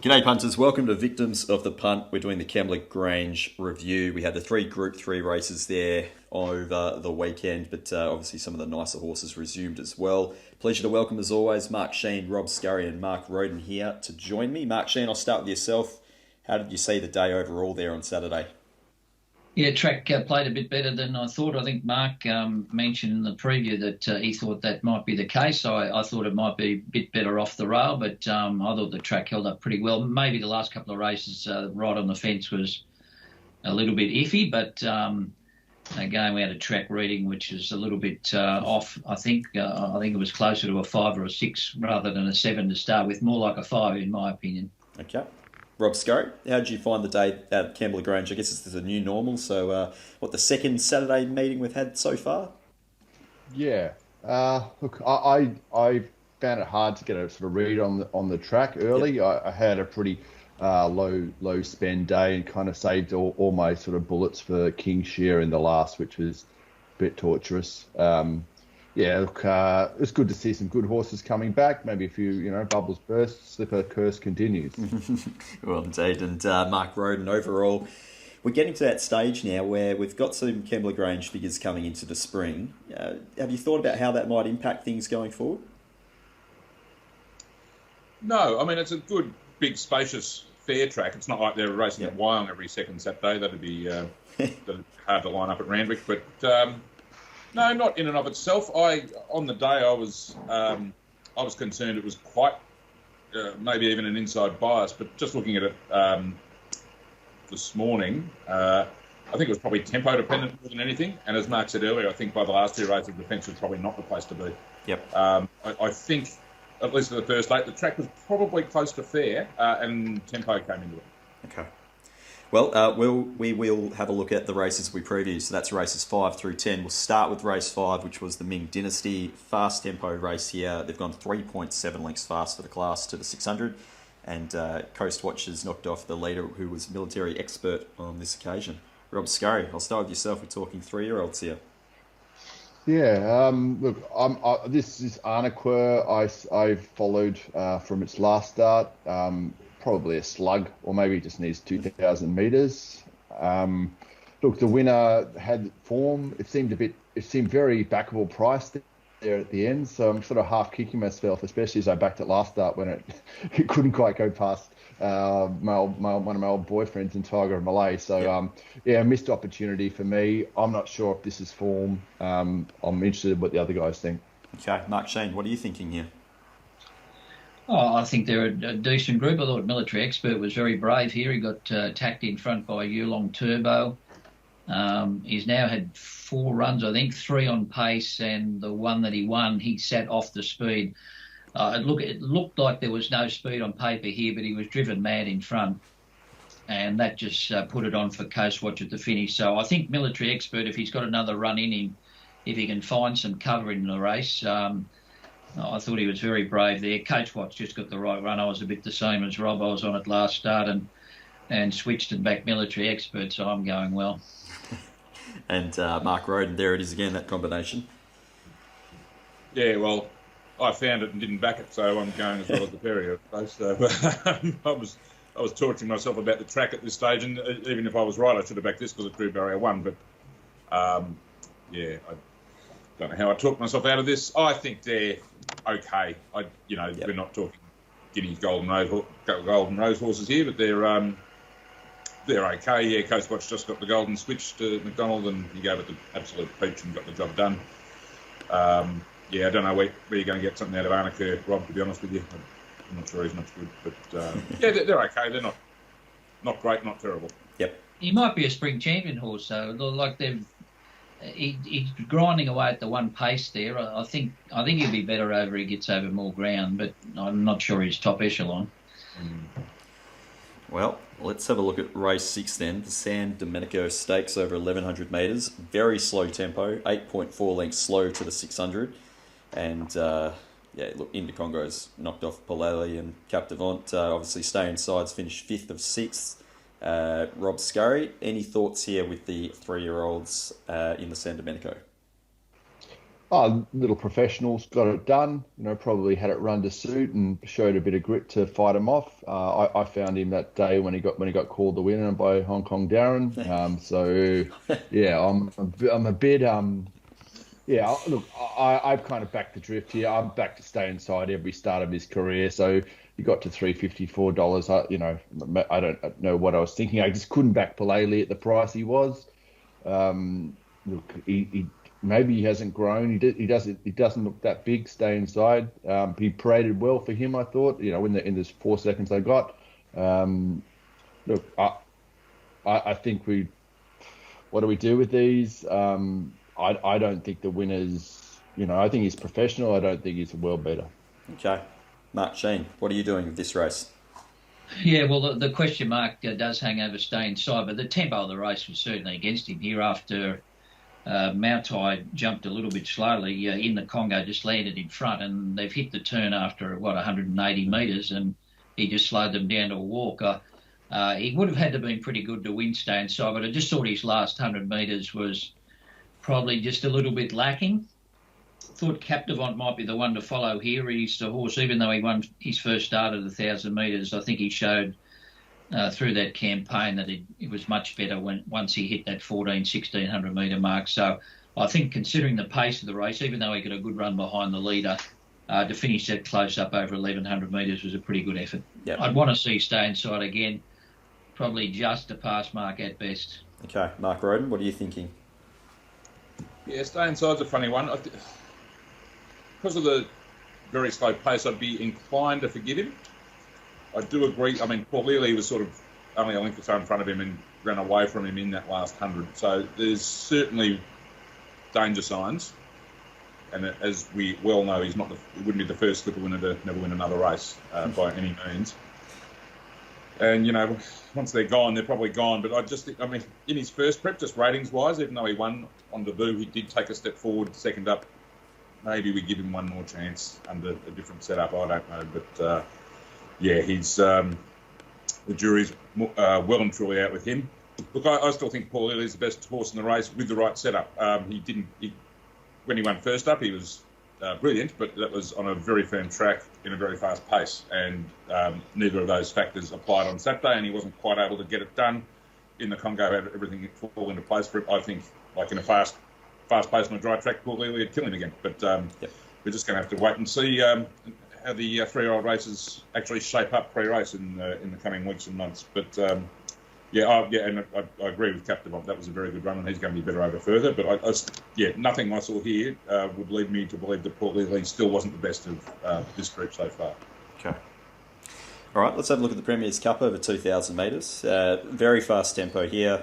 G'day punters, welcome to Victims of the Punt. We're doing the Kembla Grange review. We had the three Group 3 races there over the weekend, but obviously some of the nicer horses resumed as well. Pleasure to welcome as always Mark Shean, Rob Scurry and Mark Rhoden here to join me. Mark Shean, I'll start with yourself. How did you see the day overall there on Saturday? Yeah, track played a bit better than I thought. I think Mark mentioned in the preview that he thought that might be the case. I thought it might be a bit better off the rail, but I thought the track held up pretty well. Maybe the last couple of races right on the fence was a little bit iffy, but again, we had a track reading which is a little bit off. I think it was closer to a 5 or a 6 rather than a 7 to start with, more like a 5 in my opinion. Okay. Rob Scurry, how did you find the day at Kembla Grange? I guess this is a new normal, so the second Saturday meeting we've had so far? Yeah. Look, I found it hard to get a sort of read on the track early. Yep. I had a pretty low spend day and kind of saved all my sort of bullets for King Shear in the last, which was a bit torturous. Look, it's good to see some good horses coming back. Maybe a few, bubbles burst, slipper curse continues. Well, indeed. And Mark Rhoden, overall, we're getting to that stage now where we've got some Kembla Grange figures coming into the spring. Have you thought about how that might impact things going forward? No, I mean, it's a good, big, spacious, fair track. It's not like they're racing at Wyong every second Saturday. That'd be hard to line up at Randwick, but... No, not in and of itself. On the day I was concerned it was quite maybe even an inside bias, but just looking at it this morning, I think it was probably tempo dependent more than anything. And as Mark said earlier, I think by the last two races, the fence was probably not the place to be. Yep. I think at least for the first 8, the track was probably close to fair, and tempo came into it. Okay. Well, we will have a look at the races we previewed. So that's races 5 through 10. We'll start with race 5, which was the Ming Dynasty fast tempo race here. They've gone 3.7 lengths fast for the class to the 600. And Coastwatch has knocked off the leader, who was military expert on this occasion. Rob Scurry, I'll start with yourself. We're talking 3-year-olds here. Yeah, look, this is Arnequer. I followed from its last start. Probably a slug, or maybe it just needs 2,000 metres. Look, the winner had form. It seemed very backable priced there at the end. So I'm sort of half kicking myself, especially as I backed it last start when it couldn't quite go past one of my old boyfriends in Tiger of Malay. So missed opportunity for me. I'm not sure if this is form. I'm interested in what the other guys think. Okay, Mark Shean, what are you thinking here? Oh, I think they're a decent group. I thought Military Expert was very brave here. He got tacked in front by Yulong Turbo. He's now had 4 runs, I think, 3 on pace, and the one that he won, he sat off the speed. It looked like there was no speed on paper here, but he was driven mad in front, and that just put it on for Coastwatch at the finish. So I think Military Expert, if he's got another run in him, if he can find some cover in the race... I thought he was very brave there. Coastwatch just got the right run. I was a bit the same as Rob. I was on it last start and switched and back Military Expert, so I'm going well. And Mark Rhoden, there it is again, that combination. Yeah, well, I found it and didn't back it, so I'm going as well as the Perrier. So I was torturing myself about the track at this stage, and even if I was right, I should have backed this because it drew barrier 1. But I don't know how I talked myself out of this. I think they're okay. We're not talking Guinea's golden rose horses here, but they're okay. Yeah, Coastwatch just got the golden switch to McDonald, and he gave it the absolute peach and got the job done. I don't know where you're going to get something out of Arnequer, Rob, to be honest with you. I'm not sure he's much good, but they're okay. They're not great, not terrible. Yep. He might be a spring champion horse, so like he's grinding away at the one pace there. I think he'll be better over he gets over more ground, but I'm not sure he's top echelon. Well, let's have a look at race 6 then. The San Domenico Stakes over 1,100 metres. Very slow tempo, 8.4 lengths slow to the 600. And, Indy Congo's knocked off Paleli and Captivant. Obviously, Stay Inside's finished 5th of 6th. Rob Scurry, any thoughts here with the 3-year-olds in the San Domenico? Little professionals got it done. Probably had it run to suit and showed a bit of grit to fight him off. I found him that day when he got called the winner by Hong Kong Darren. So yeah, I'm a bit yeah. Look, I've kind of backed the drift here. I'm back to stay inside every start of his career. So he got to $354. I don't know what I was thinking. I just couldn't back Palele at the price he was. Look, he maybe he hasn't grown. He doesn't look that big. Stay inside. He paraded well for him, I thought. In this 4 seconds I got. Look, I think what do we do with these? I don't think the winner's. I think he's professional. I don't think he's a world beater. Okay, Mark Shean, what are you doing with this race? Yeah, well, the question mark does hang over stay inside, but the tempo of the race was certainly against him here after. Mautai jumped a little bit slowly in the Congo, just landed in front, and they've hit the turn after 180 metres, and he just slowed them down to a walk. He would have had to have been pretty good to win stay inside, but I just thought his last 100 metres was probably just a little bit lacking. Thought Captivant might be the one to follow here. He's the horse, even though he won his first start at 1,000 metres. I think he showed through that campaign that it was much better once he hit that 1,1600 metre mark. So I think considering the pace of the race, even though he got a good run behind the leader, to finish that close up over 1,100 metres was a pretty good effort. Yep. I'd want to see stay inside again, probably just a pass mark at best. Okay, Mark Rhoden, what are you thinking? Yeah, stay inside's a funny one. Because of the very slow pace, I'd be inclined to forgive him. I do agree. I mean, Paul Lely was sort of only a length or so in front of him and ran away from him in that last 100. So there's certainly danger signs. And as we well know, he wouldn't be the first slipper winner to never win another race by any means. And, once they're gone, they're probably gone. But I just think, in his first prep, just ratings-wise, even though he won on debut, he did take a step forward, second up. Maybe we give him one more chance under a different setup. I don't know. But, he's the jury's well and truly out with him. Look, I still think Paul Lilly's the best horse in the race with the right setup. When he won first up, he was brilliant, but that was on a very firm track in a very fast pace, and neither of those factors applied on Saturday, and he wasn't quite able to get it done. In the Congo, had everything fall into place for it. I think, like in a fast pace on a dry track, Paul Lilly would kill him again. But we're just going to have to wait and see how the 3-year-old races actually shape up pre-race in the coming weeks and months. But and I agree with Captivant. That was a very good run, and he's going to be better over further. But nothing I saw here would lead me to believe that Port Lely still wasn't the best of this group so far. Okay. All right, let's have a look at the Premier's Cup over 2,000 metres. Very fast tempo here.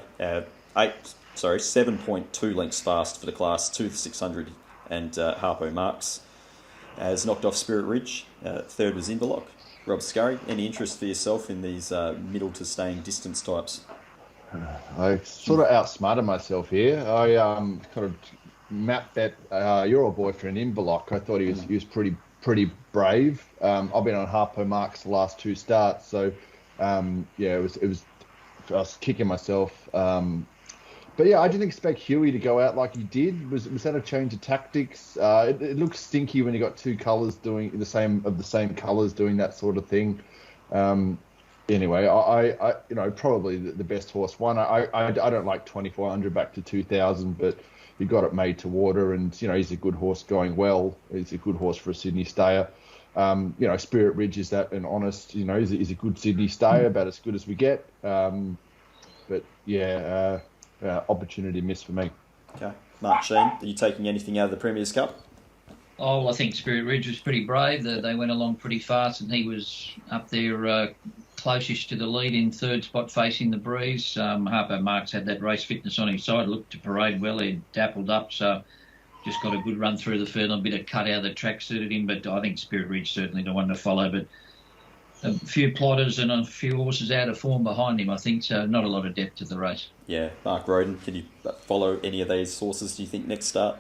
7.2 lengths fast for the class, 2 to 600, and Harpo Marx has knocked off Spirit Ridge. Third was Inverloch. Rob Scurry, any interest for yourself in these middle to staying distance types? I sort of outsmarted myself here. I kind of mapped that your old boyfriend Inverloch. I thought he was pretty brave. I've been on Harpo Marx the last 2 starts, so it was I was kicking myself. But yeah, I didn't expect Huey to go out like he did. Was that a change of tactics? It looks stinky when you got 2 colours doing the same colours doing that sort of thing. Anyway, I probably the best horse won. I don't like 2,400 back to 2,000, but he got it made to water, and he's a good horse going well. He's a good horse for a Sydney stayer. Spirit Ridge is that, and honest. He's a good Sydney stayer, about as good as we get. But yeah. Opportunity miss for me. Okay. Mark Shean, are you taking anything out of the Premier's Cup? Oh, well, I think Spirit Ridge was pretty brave. They went along pretty fast, and he was up there closest to the lead in third spot facing the breeze. Harpo Marx had that race fitness on his side, looked to parade well. He dappled up, so just got a good run through the field. A bit of cut out of the track suited him, but I think Spirit Ridge certainly the one to follow. But a few plotters and a few horses out of form behind him, I think, so not a lot of depth to the race. Yeah, Mark Rhoden, can you follow any of these horses, do you think, next start?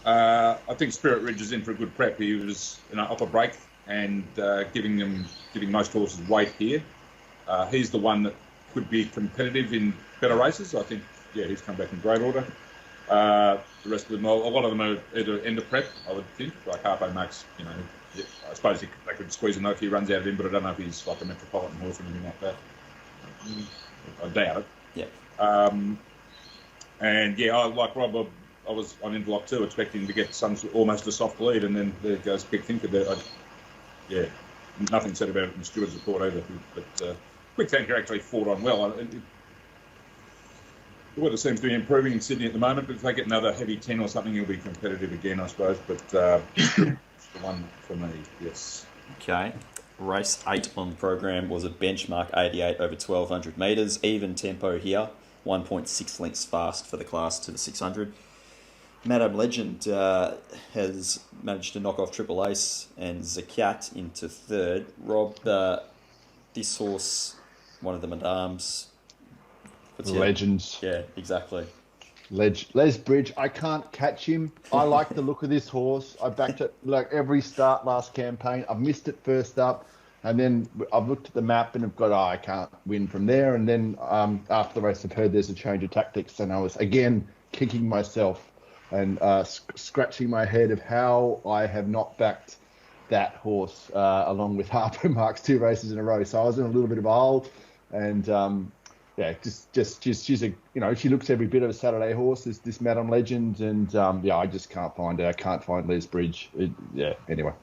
I think Spirit Ridge is in for a good prep. He was off a break and giving most horses weight here. He's the one that could be competitive in better races. I think, he's come back in great order. The rest of them, a lot of them are either end of prep, I would think. Like Harpo Max, I suppose they could squeeze a note if he runs out of him, but I don't know if he's like a metropolitan horse or anything like that. I doubt it. Yeah. And yeah, like Rob, I was on in block 2 expecting to get almost a soft lead, and then there goes Quick Thinker there. Nothing said about it in the steward's report either. But Quick Thinker actually fought on well. The weather seems to be improving in Sydney at the moment, but if they get another heavy 10 or something, he'll be competitive again, I suppose. But it's the one for me, yes. Okay. Race 8 on the program was a benchmark 88 over 1,200 metres. Even tempo here, 1.6 lengths fast for the class to the 600. Madame Legend has managed to knock off Triple Ace and Zakat into third. Rob, this horse, one of the Madames. Legends. Yeah, exactly. Les Bridge, I can't catch him. I like the look of this horse. I backed it like every start last campaign. I've missed it first up, and then I've looked at the map and I've got, I can't win from there. And then after the race, I've heard there's a change of tactics, and I was again kicking myself and scratching my head of how I have not backed that horse along with Harpo Marx 2 races in a row. So I was in a little bit of a hole, and she's a, she looks every bit of a Saturday horse, this Madame Legend, and I just can't find her. I can't find Les Bridge. Anyway.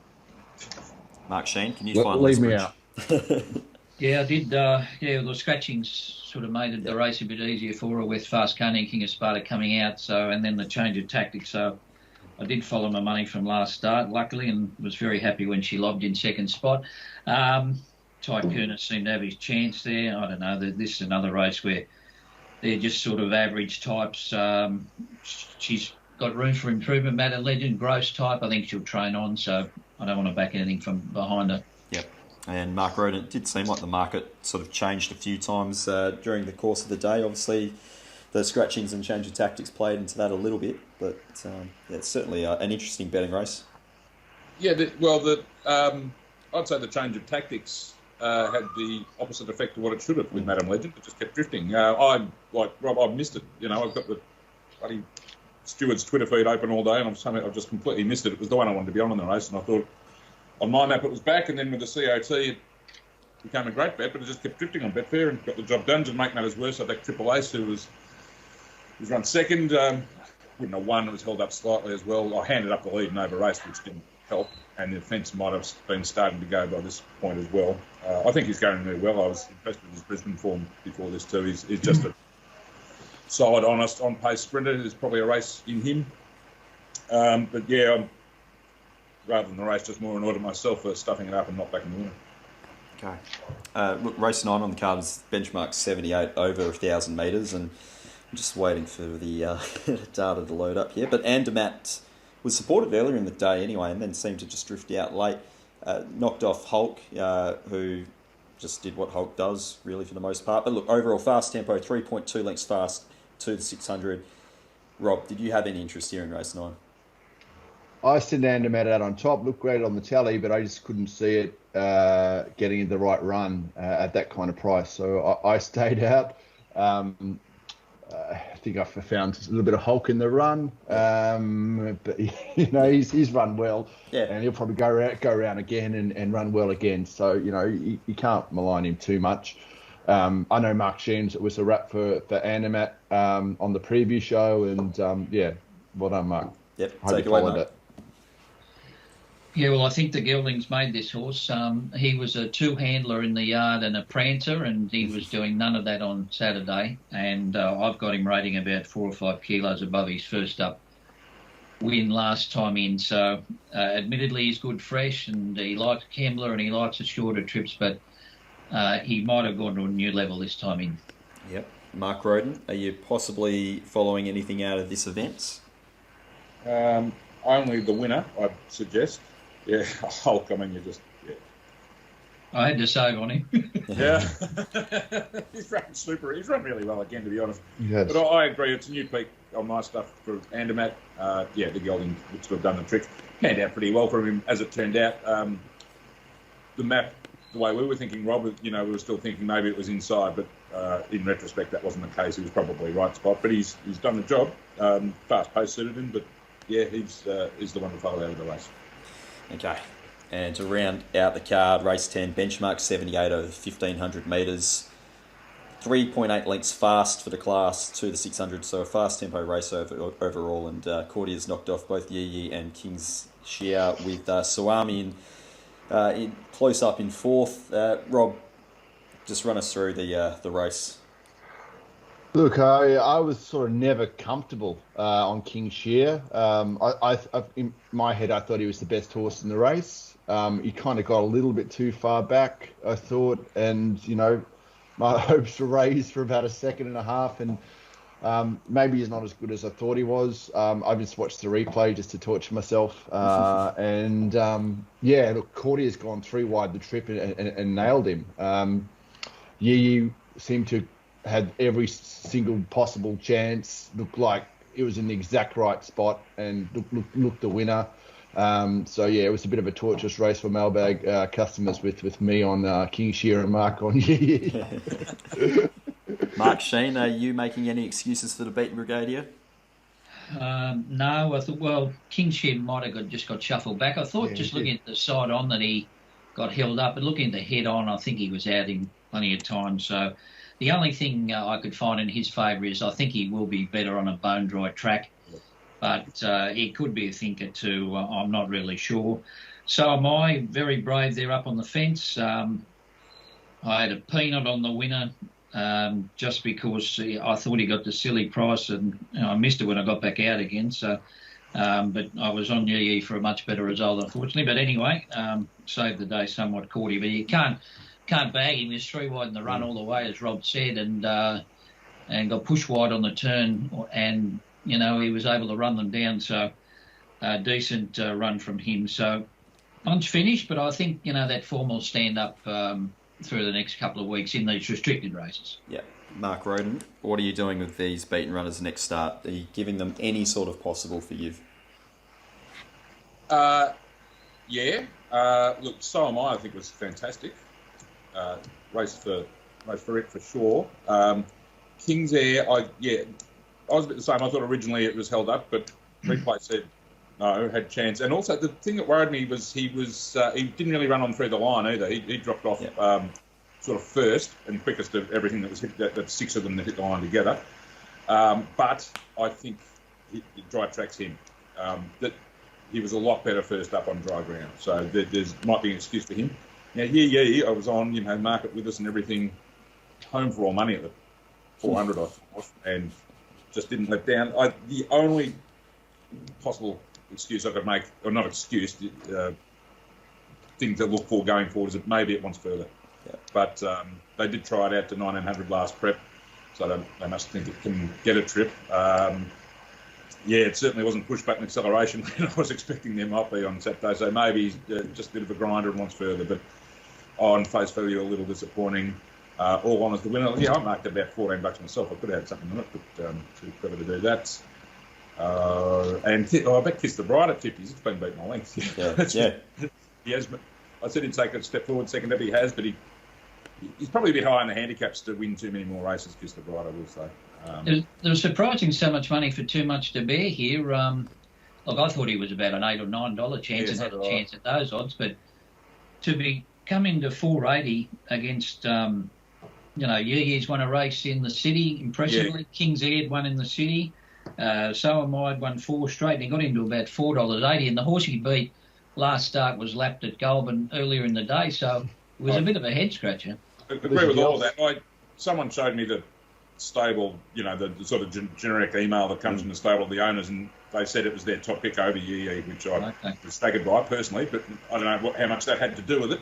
Mark Shean, can you find leave Les me Bridge? out. Yeah, I did. The scratchings sort of made the race a bit easier for her with Fast Cunning, King of Sparta coming out. So, and then the change of tactics. So, I did follow my money from last start, luckily, and was very happy when she lobbed in second spot. Ty Kerner seemed to have his chance there. I don't know. This is another race where they're just sort of average types. She's got room for improvement. Madam Legend, gross type. I think she'll train on, so I don't want to back anything from behind her. Yep. And Mark Rhoden, it did seem like the market sort of changed a few times during the course of the day. Obviously, the scratchings and change of tactics played into that a little bit, but it's certainly an interesting betting race. Yeah, I'd say the change of tactics had the opposite effect of what it should have with Madame Legend. It just kept drifting. I'm like Rob, I've missed it. I've got the bloody steward's Twitter feed open all day, and I've just completely missed it. It was the one I wanted to be on in the race, and I thought on my map it was back, and then with the COT it became a great bet, but it just kept drifting on Betfair and got the job done. To make matters worse, I backed Triple Ace, who was run second. Wouldn't have won. It was held up slightly as well. I handed up the lead in over race, which didn't help, and the fence might have been starting to go by this point as well. I think he's going really well. I was impressed with his Brisbane form before this too. He's just a solid, honest, on-pace sprinter. There's probably a race in him. But yeah, I'm, rather than the race, just more annoyed at myself for stuffing it up and not backing the winner. Okay. Look, race 9 on the card is benchmark 78 over 1,000 metres, and I'm just waiting for the data to load up here. But Andermatt was supported earlier in the day anyway, and then seemed to just drift out late. Knocked off Hulk, who just did what Hulk does, really, for the most part. But look, overall fast tempo, 3.2 lengths fast to the 600. Rob, did you have any interest here in race 9? I sent Andermatt out on top, looked great on the tally, but I just couldn't see it getting in the right run at that kind of price. So I stayed out. I think I found a little bit of Hulk in the run, but he's run well, and he'll probably go around again and run well again. So you can't malign him too much. I know Mark Shean was a wrap for Andermatt on the preview show, and well done, Mark. Yep, I hope you followed it. Yeah, well, I think the geldings made this horse. He was a two-handler in the yard and a prancer, and he was doing none of that on Saturday. And I've got him rating about 4 or 5 kilos above his first up win last time in. So, admittedly, he's good fresh, and he likes Kembla and he likes the shorter trips, but he might have gone to a new level this time in. Yep. Mark Rhoden, are you possibly following anything out of this event? Only the winner, I'd suggest. Yeah, Hulk, I mean, I had to save on him. Yeah. He's run super. He's run really well again, to be honest. Yes. But I agree, it's a new peak on my stuff for Andermatt. The gelding looks to have done the trick. Panned out pretty well for him, as it turned out. The map the way we were thinking, Rob, we were still thinking maybe it was inside, but in retrospect, that wasn't the case. He was probably right spot, but he's done the job. Fast pace suited him, but yeah, he's the one to follow out of the race. Okay. And to round out the card, race 10, benchmark 78 over 1,500 metres. 3.8 lengths fast for the class to the 600, so a fast tempo race overall. And Kordia's knocked off both Yi and King's Share with Suami in close up in fourth. Rob, just run us through the race. Look, I was sort of never comfortable on King Shear. In my head, I thought he was the best horse in the race. He kind of got a little bit too far back, I thought, and my hopes were raised for about a second and a half, and maybe he's not as good as I thought he was. I just watched the replay just to torture myself, and look, Kordia's gone 3 wide the trip and nailed him. Yi seemed to had every single possible chance. Looked like it was in the exact right spot and looked the winner. It was a bit of a torturous race for mailbag customers with me on King Shear and Mark on Yi. Mark, Shean, are you making any excuses for the beaten Brigadier? No, I thought, King Shear might have just got shuffled back. I thought looking at the side on that he got held up, but looking at the head on, I think he was out in plenty of time. So the only thing I could find in his favour is I think he will be better on a bone-dry track, but he could be a thinker too. I'm not really sure. So am I. Very brave there up on the fence. I had a peanut on the winner just because I thought he got the silly price, and I missed it when I got back out again. So, but I was on Yi for a much better result, unfortunately. But anyway, saved the day somewhat, Kordia. But you can't bag him. He was 3 wide in the run all the way, as Rob said, and got pushed wide on the turn, and he was able to run them down. So decent run from him. So lunch finished, but I think that form will stand up through the next couple of weeks in these restricted races. Yeah. Mark Rhoden, what are you doing with these beaten runners next start? Are you giving them any sort of possible for you? Look, So Am I think was fantastic. Race for it for sure. King's Air, I was a bit the same. I thought originally it was held up, but replay said no, had chance. And also the thing that worried me was he didn't really run on through the line either. He dropped off sort of first and quickest of everything that was hit. That 6 of them that hit the line together. But I think dry tracks him. That he was a lot better first up on dry ground. So there's might be an excuse for him. Now, I was on, market with us and everything, home for all money at the 400, I thought, and just didn't let down. The only possible excuse I could make, or not excuse, thing to look for going forward is that maybe it wants further. Yeah. But they did try it out to 1900 last prep, so they must think it can get a trip. It certainly wasn't push button acceleration I was expecting there might be on Saturday, so maybe he's just a bit of a grinder and wants further, but on face value a little disappointing. All on as the winner. I marked about $14 myself. I could have had something on it, but too clever to do that. I bet Kiss the Bride at 50s. It's been beaten my length. He has. I said he'd take a step forward second up. He has, but he's probably a bit high in the handicaps to win too many more races. Kiss the Bride, I will say. There was surprising so much money for too much to bear here. Look, I thought he was about an $8 or $9 chance and had a chance at those odds, but to be coming to 480 against, Yi's won a race in the city impressively. King's Air won in the city. So Am I won 4 straight, and he got into about $4.80. And the horse he beat last start was lapped at Goulburn earlier in the day, so it was a bit of a head scratcher. I agree with all of that. Someone showed me the stable, the sort of generic email that comes from the stable of the owners, and they said it was their top pick over Yi, which I was staggered by personally, but I don't know how much that had to do with it.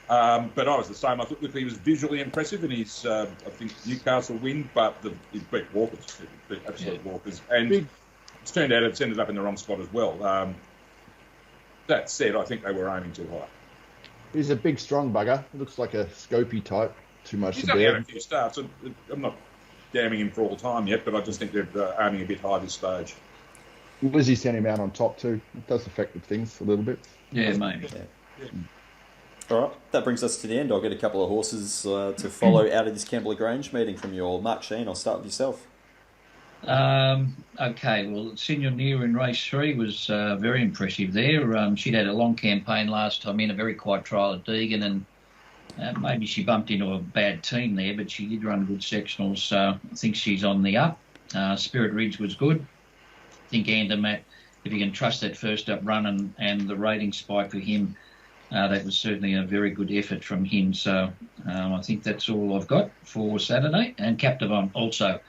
But I was the same. I thought he was visually impressive in his, I think, Newcastle win, but he beat Walkers, absolute Walkers. And it's turned out it's ended up in the wrong spot as well. That said, I think they were aiming too high. He's a big, strong bugger. Looks like a Scopy type. Too much He's to only bear. had a few starts. I'm not damning him for all time yet, but I just think they're aiming a bit high this stage. Lizzie sent him out on top too. It does affect things a little bit. Yeah, maybe. Yeah. All right, that brings us to the end. I'll get a couple of horses to follow out of this Kembla Grange meeting from you all. Mark, Shean, I'll start with yourself. Okay, well, Senior Near in race 3 was very impressive there. She'd had a long campaign last time in, a very quiet trial at Deegan, and maybe she bumped into a bad team there, but she did run good sectionals, so I think she's on the up. Spirit Ridge was good. I think Andermatt, if you can trust that first up run and the rating spike for him, that was certainly a very good effort from him. So I think that's all I've got for Saturday. And Captive on also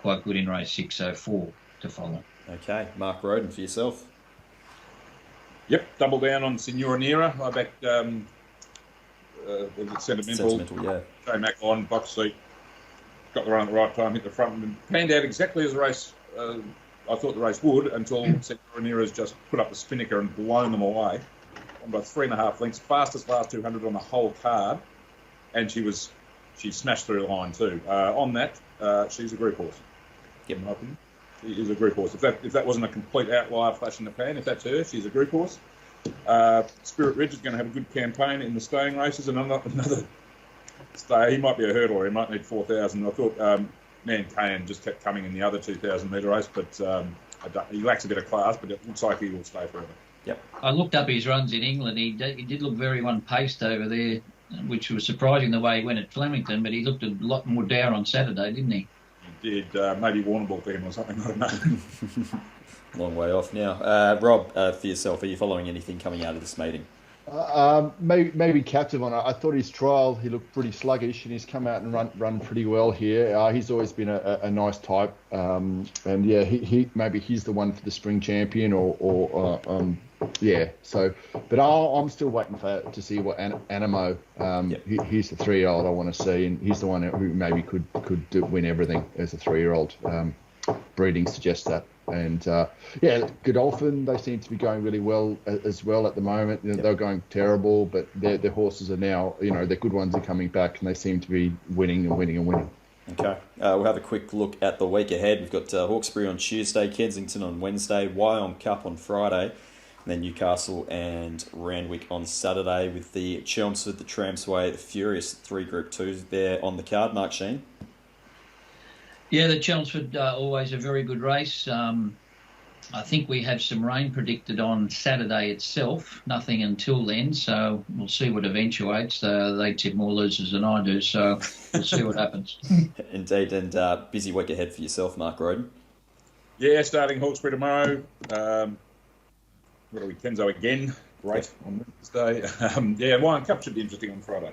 quite good in race 6, so 4 to follow. Okay, Mark Rhoden for yourself. Yep, double down on Senora Nera. I backed Sentimental, yeah. J Mac on, box seat, got the run at the right time, hit the front, and panned out exactly as the race I thought the race would, until Senora Nera's just put up the spinnaker and blown them away. On by 3.5 lengths, fastest last 200 on the whole card, and she smashed through the line too. On that, she's a group horse. Yep. In my opinion, she is a group horse. If that wasn't a complete outlier flash in the pan, if that's her, she's a group horse. Spirit Ridge is going to have a good campaign in the staying races, and another stay. He might be a hurdler. He might need 4,000. I thought Man Cain just kept coming in the other 2,000 metre race, but he lacks a bit of class. But it looks like he will stay forever. Yep. I looked up his runs in England. He did look very one-paced over there, which was surprising the way he went at Flemington, but he looked a lot more down on Saturday, didn't he? He did. Maybe Warrnambool for him or something. I don't know. Long way off now. Rob, for yourself, are you following anything coming out of this meeting? Maybe Captive on it. I thought his trial, he looked pretty sluggish, and he's come out and run pretty well here. He's always been a nice type, and yeah, he maybe he's the one for the spring champion, or yeah. So, but I'm still waiting to see what Animo. Yep. He's the 3-year-old I want to see, and he's the one who maybe could win everything as a 3-year-old. Breeding suggests that. And yeah, Godolphin, they seem to be going really well as well at the moment. You know, Yep. They're going terrible, but their horses are now, the good ones are coming back, and they seem to be winning. Okay. We'll have a quick look at the week ahead. We've got Hawkesbury on Tuesday, Kensington on Wednesday, Wyong Cup on Friday, and then Newcastle and Randwick on Saturday, with the Chelmsford, the Tramsway, the Furious 3 Group 2s there on the card. Mark, Shean? Yeah, the Chelmsford always a very good race. I think we have some rain predicted on Saturday itself. Nothing until then, so we'll see what eventuates. They tip more losers than I do, so we'll see what happens. Indeed, and busy week ahead for yourself, Mark Rhoden. Yeah, starting Hawkesbury tomorrow. What are we? Kenzo again. Great on Wednesday. Yeah, Wyong Cup should be interesting on Friday.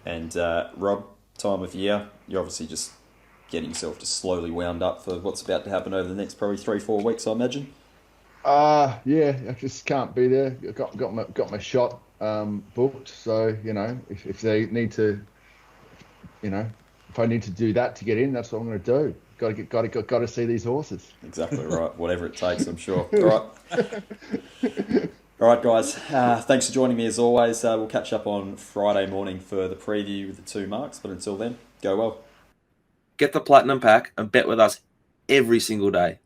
And Rob, time of year, you're obviously just getting yourself just slowly wound up for what's about to happen over the next probably 3-4 weeks, I imagine. Yeah, I just can't be there. Got my shot booked, so if they need to, if I need to do that to get in, that's what I'm going to do. Got to see these horses. Exactly right. Whatever it takes, I'm sure. All right, guys. Thanks for joining me as always. We'll catch up on Friday morning for the preview with the 2 marks. But until then, go well. Get the Platinum Pack and bet with us every single day.